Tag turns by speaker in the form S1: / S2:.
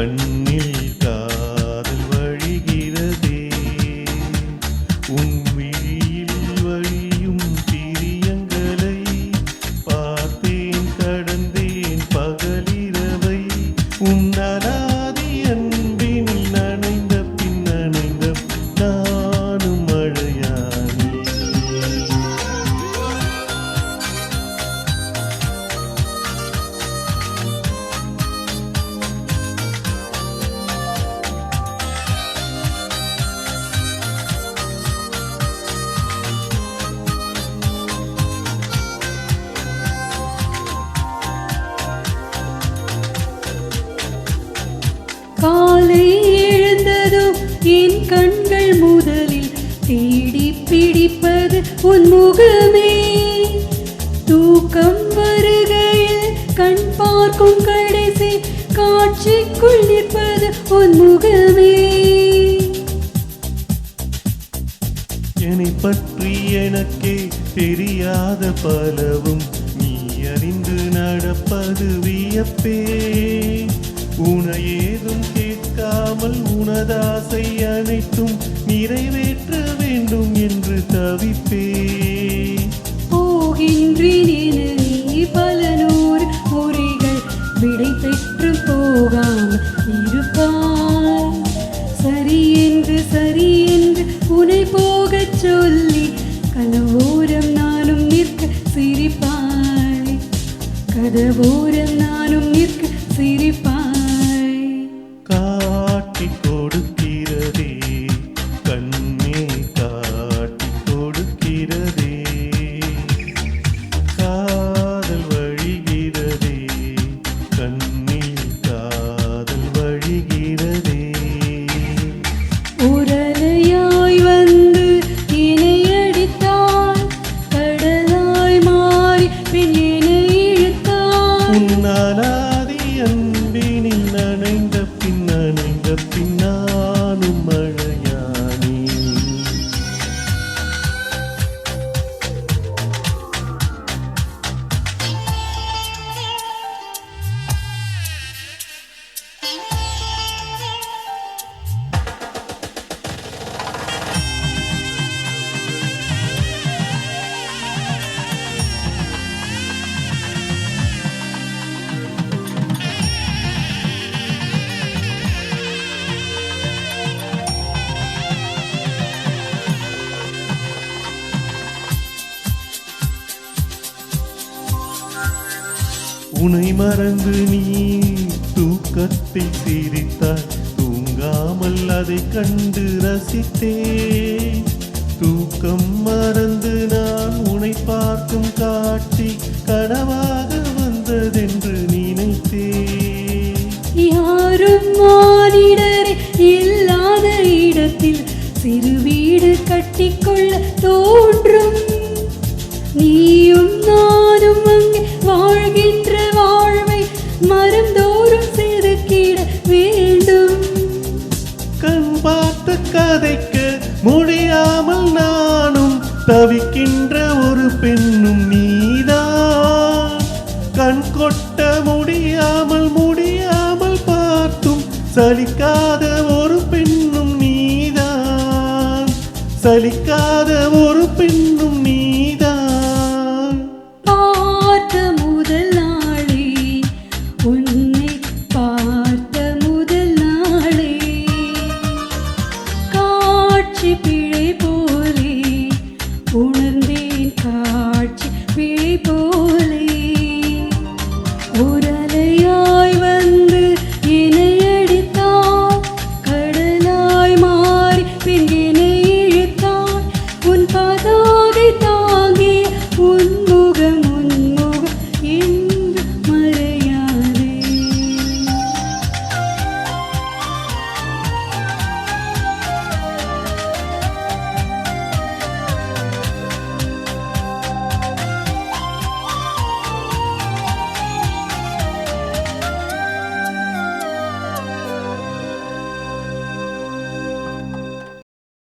S1: கண்ணில் காதல் வழிகிறதே உன் விழியில் வழியும் பிரியங்களை பார்த்தேன் கடந்தேன் பகலிரவை உன் அலாதி அன்பினில் நனைந்த பின் நனைந்த நானும் மழையானே
S2: காலை எழுந்ததும் என் கண்கள் முதலில் தேடி பிடிப்பது உன் முகமே தூக்கம் வருகையில் கண் பார்க்கும் கடைசி காட்சிக்குள் நிற்பது உன் முகமே
S1: என்னை பற்றி எனக்கே தெரியாத பலவும் நீ அறிந்து நடப்பது வியப்பே உனை ஏதும் கேட்காமல் உனதாசை அனைத்தும் நிறைவேற்ற வேண்டும் என்று தவிப்பே
S2: போகின்றேன் என நீ பல நூறு முறைகள் விடை பெற்று போகாமல் இருப்பாய் சரி என்று உன்னை போகச் சொல்லி கனவோரம் நானும் நிற்க சிரிப்பாய் கதவோரம் நானும் நிற்க சிரிப்பாய்
S1: காட்டி கொடுக்கிறதே கண்ணே காட்டி கொடுக்கிறதே காதல் வழிகிறதே கண்ணில் காதல் வழிகிறதே
S2: உரலையாய் வந்து என்னை அடித்தாய் கடலாய் மாறி பின் என்னை இழுத்தாய்
S1: உன்னாலாதி அன்பினில் நனைந்த பின் நானும் மழையானே உனை மறந்து நீ தூக்கத்தை சிரித்தாய் தூங்காமல் அதை கண்டு ரசித்தே தூக்கம் மறந்து நான் உன்னை பார்க்கும் காட்சி கனவாக வந்ததென்று நினைத்தே
S2: யாரும் மானிடரே இல்லாத இடத்தில் சிறு வீடு கட்டிக்கொள்ள தோன்றும் நீயும் நானும் அங்கே வாழ்கின்ற வாழ்வை மரந்தோறும் செதுக்கிட வேண்டும்
S1: கண் பார்த்து கதைக்க முடியாமல் நானும் தவிக்கின்ற ஒரு பெண்ணும் நீதான் கண் கொட்ட முடியாமல் பார்த்தும் சலிக்காத ஒரு பெண்ணும் நீதான் சலிக்காத